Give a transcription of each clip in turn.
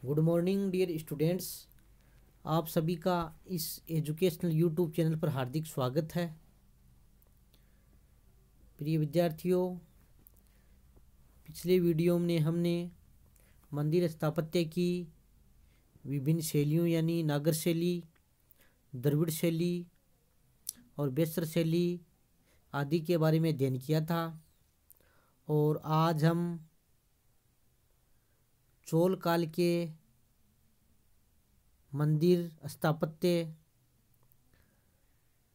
Good morning dear students. आप सभी का इस एजुकेशनल यूट्यूब चैनल पर हार्दिक स्वागत है। प्रिय विद्यार्थियों, पिछले वीडियो में हमने मंदिर स्थापत्य की विभिन्न शैलियों यानी नागर शैली, द्रविड़ शैली और बेसर शैली आदि के बारे में अध्ययन किया था। और आज हम चोल काल के मंदिर स्थापत्य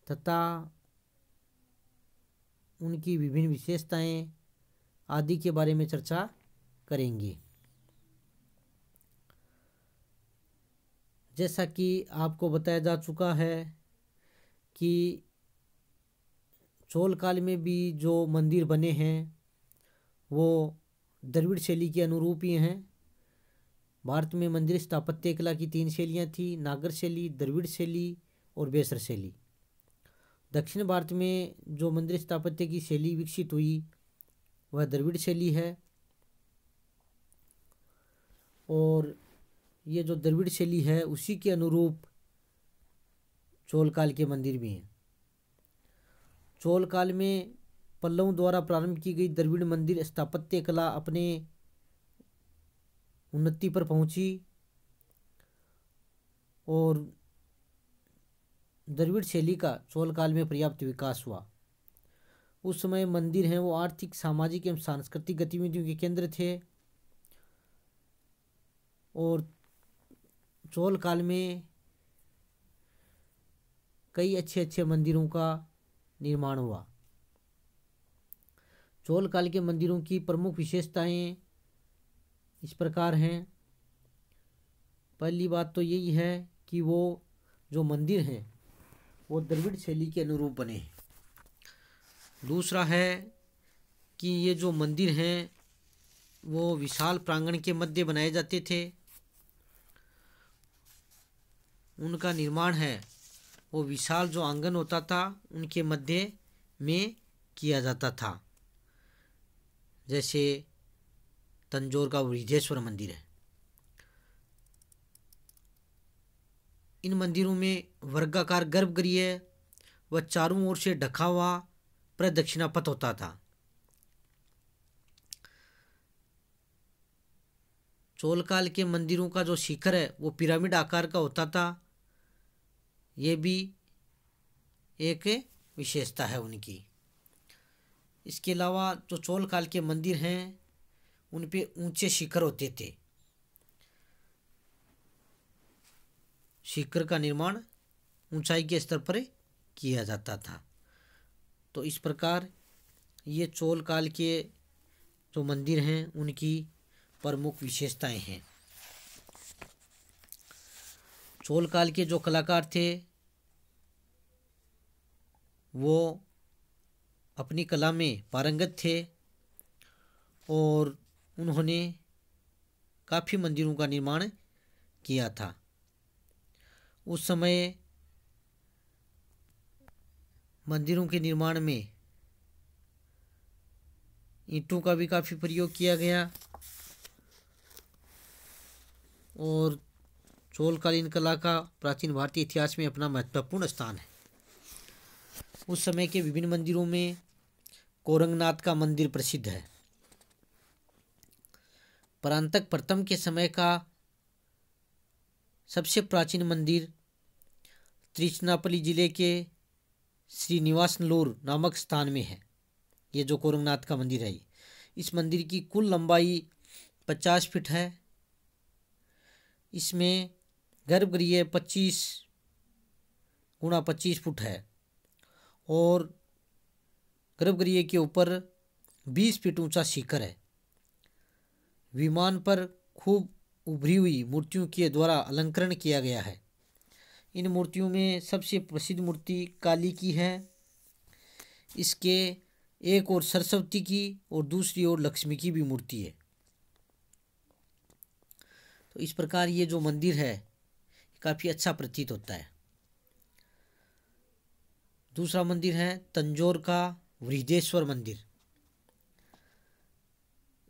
तथा उनकी विभिन्न विशेषताएं आदि के बारे में चर्चा करेंगे। जैसा कि आपको बताया जा चुका है कि चोल काल में भी जो मंदिर बने हैं वो द्रविड़ शैली के अनुरूप ही हैं। भारत में मंदिर स्थापत्य कला की 3 शैलियाँ थी: नागर शैली, द्रविड़ शैली और बेसर शैली। दक्षिण भारत में जो मंदिर स्थापत्य की शैली विकसित हुई वह द्रविड़ शैली है। और ये जो द्रविड़ शैली है उसी के अनुरूप चोल काल के मंदिर भी हैं। चोल काल में पल्लवों द्वारा प्रारंभ की गई द्रविड़ मंदिर स्थापत्य कला अपने उन्नति पर पहुंची और द्रविड़ शैली का चोल काल में पर्याप्त विकास हुआ। उस समय मंदिर हैं वो आर्थिक, सामाजिक एवं सांस्कृतिक गतिविधियों के केंद्र थे। और चोल काल में कई अच्छे मंदिरों का निर्माण हुआ। चोल काल के मंदिरों की प्रमुख विशेषताएं इस प्रकार हैं। पहली बात तो यही है कि वो जो मंदिर हैं वो द्रविड़ शैली के अनुरूप बने हैं। दूसरा है कि ये जो मंदिर हैं वो विशाल प्रांगण के मध्य बनाए जाते थे। उनका निर्माण है वो विशाल जो आंगन होता था उनके मध्य में किया जाता था। जैसे तंजौर का वृद्धेश्वर मंदिर है। इन मंदिरों में वर्गाकार गर्भगृह व चारों ओर से ढका हुआ प्रदक्षिणा पथ होता था। चोल काल के मंदिरों का जो शिखर है वो पिरामिड आकार का होता था। ये भी एक विशेषता है उनकी। इसके अलावा जो चोल काल के मंदिर हैं उन पे ऊंचे शिखर होते थे। शिखर का निर्माण ऊंचाई के स्तर पर किया जाता था। तो इस प्रकार ये चोल काल के जो मंदिर हैं उनकी प्रमुख विशेषताएं हैं। चोल काल के जो कलाकार थे वो अपनी कला में पारंगत थे और उन्होंने काफ़ी मंदिरों का निर्माण किया था। उस समय मंदिरों के निर्माण में ईंटों का भी काफ़ी प्रयोग किया गया। और चोलकालीन कला का प्राचीन भारतीय इतिहास में अपना महत्वपूर्ण स्थान है। उस समय के विभिन्न मंदिरों में कोरंगनाथ का मंदिर प्रसिद्ध है। परांतक प्रथम के समय का सबसे प्राचीन मंदिर त्रिचनापल्ली जिले के श्रीनिवासनल्लूर नामक स्थान में है। ये जो कोरंगनाथ का मंदिर है, इस मंदिर की कुल लंबाई 50 फीट है। इसमें गर्भगृह 25 गुणा 25 फुट है और गर्भगृह के ऊपर 20 फीट ऊंचा शिखर है। विमान पर खूब उभरी हुई मूर्तियों के द्वारा अलंकरण किया गया है। इन मूर्तियों में सबसे प्रसिद्ध मूर्ति काली की है। इसके एक ओर सरस्वती की और दूसरी ओर लक्ष्मी की भी मूर्ति है। तो इस प्रकार ये जो मंदिर है काफ़ी अच्छा प्रतीत होता है। दूसरा मंदिर है तंजौर का वृद्धेश्वर मंदिर।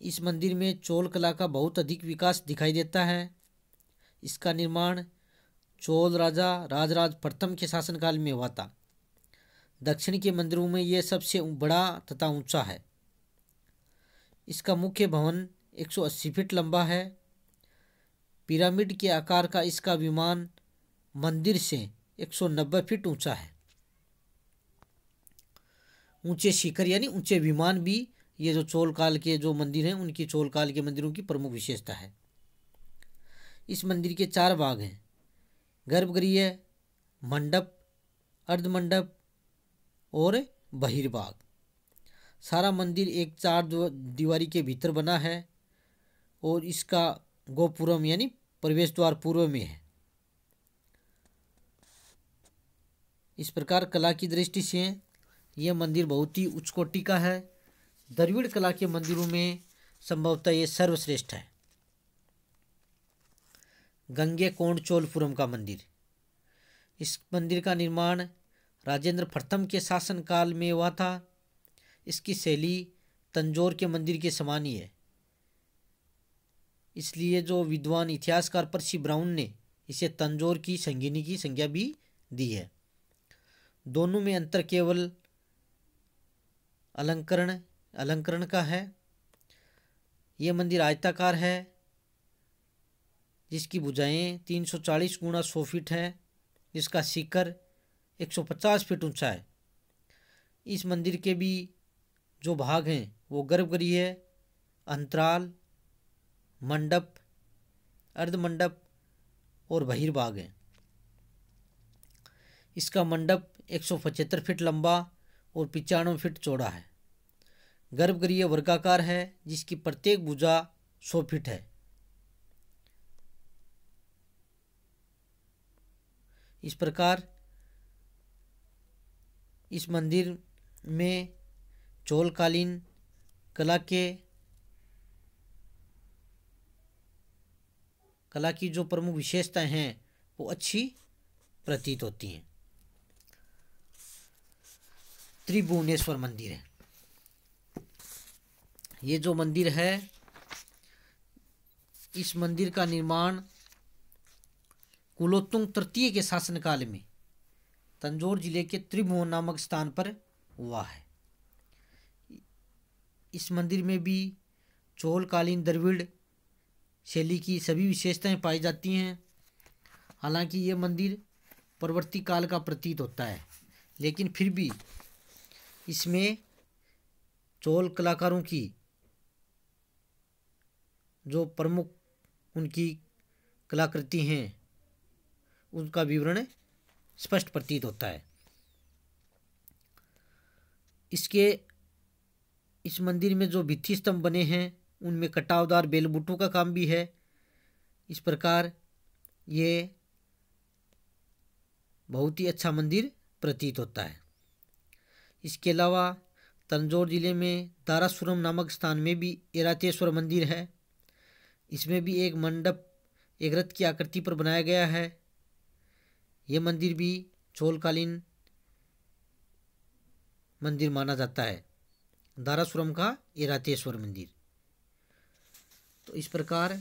इस मंदिर में चोल कला का बहुत अधिक विकास दिखाई देता है। इसका निर्माण चोल राजा राजराज प्रथम के शासनकाल में हुआ था। दक्षिण के मंदिरों में यह सबसे बड़ा तथा ऊंचा है। इसका मुख्य भवन 180 फीट लंबा है। पिरामिड के आकार का इसका विमान मंदिर से 190 फीट ऊंचा है। ऊंचे शिखर यानी ऊंचे विमान भी ये जो चोल काल के जो मंदिर हैं उनकी चोल काल के मंदिरों की प्रमुख विशेषता है। इस मंदिर के 4 भाग हैं: गर्भगृह, मंडप, अर्धमंडप और बहिर्भाग। सारा मंदिर एक 4 दीवारी के भीतर बना है और इसका गोपुरम यानी प्रवेश द्वार पूर्व में है। इस प्रकार कला की दृष्टि से यह मंदिर बहुत ही उच्च कोटि का है। द्रविड़ कला के मंदिरों में संभवतः ये सर्वश्रेष्ठ है। गंगैकोंडचोलपुरम का मंदिर। इस मंदिर का निर्माण राजेंद्र प्रथम के शासनकाल में हुआ था। इसकी शैली तंजौर के मंदिर के समान ही है। इसलिए जो विद्वान इतिहासकार पर्सी ब्राउन ने इसे तंजौर की संगिनी की संज्ञा भी दी है। दोनों में अंतर केवल अलंकरण का है। यह मंदिर आयताकार है जिसकी भुजाएं 340 गुणा 100 फीट है, जिसका शिखर 150 फीट ऊंचा है। इस मंदिर के भी जो भाग हैं वो गर्भगृह, अंतराल, मंडप, अर्धमंडप और बहिर्भाग हैं। इसका मंडप 175 फीट लंबा और 95 फीट चौड़ा है। गर्भगृह वर्गाकार है जिसकी प्रत्येक भुजा 100 फीट है। इस प्रकार इस मंदिर में चोलकालीन कला की जो प्रमुख विशेषताएं हैं वो अच्छी प्रतीत होती हैं। त्रिभुवनेश्वर मंदिर है। ये जो मंदिर है, इस मंदिर का निर्माण कुलोत्तुंग तृतीय के शासनकाल में तंजौर जिले के त्रिभुवन नामक स्थान पर हुआ है। इस मंदिर में भी चोलकालीन द्रविड़ शैली की सभी विशेषताएं पाई जाती हैं। हालांकि ये मंदिर परवर्ती काल का प्रतीत होता है, लेकिन फिर भी इसमें चोल कलाकारों की जो प्रमुख उनकी कलाकृति हैं उनका विवरण स्पष्ट प्रतीत होता है। इस मंदिर में जो भित्ति स्तंभ बने हैं उनमें कटावदार बेलबूटों का काम भी है। इस प्रकार ये बहुत ही अच्छा मंदिर प्रतीत होता है। इसके अलावा तंजौर जिले में दारासुरम नामक स्थान में भी ऐरातेश्वर मंदिर है। इसमें भी एक मंडप एक रथ की आकृति पर बनाया गया है। यह मंदिर भी चोलकालीन मंदिर माना जाता है, दारासुरम का ऐरातेश्वर मंदिर। तो इस प्रकार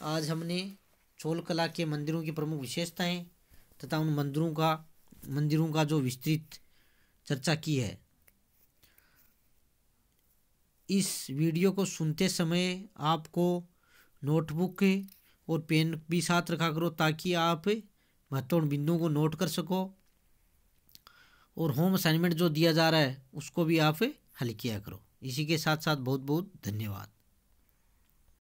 आज हमने चोल कला के मंदिरों की प्रमुख विशेषताएं तथा उन मंदिरों का जो विस्तृत चर्चा की है। इस वीडियो को सुनते समय आपको नोटबुक और पेन भी साथ रखा करो ताकि आप महत्वपूर्ण बिंदुओं को नोट कर सको और होम असाइनमेंट जो दिया जा रहा है उसको भी आप हल किया करो। इसी के साथ साथ बहुत बहुत धन्यवाद।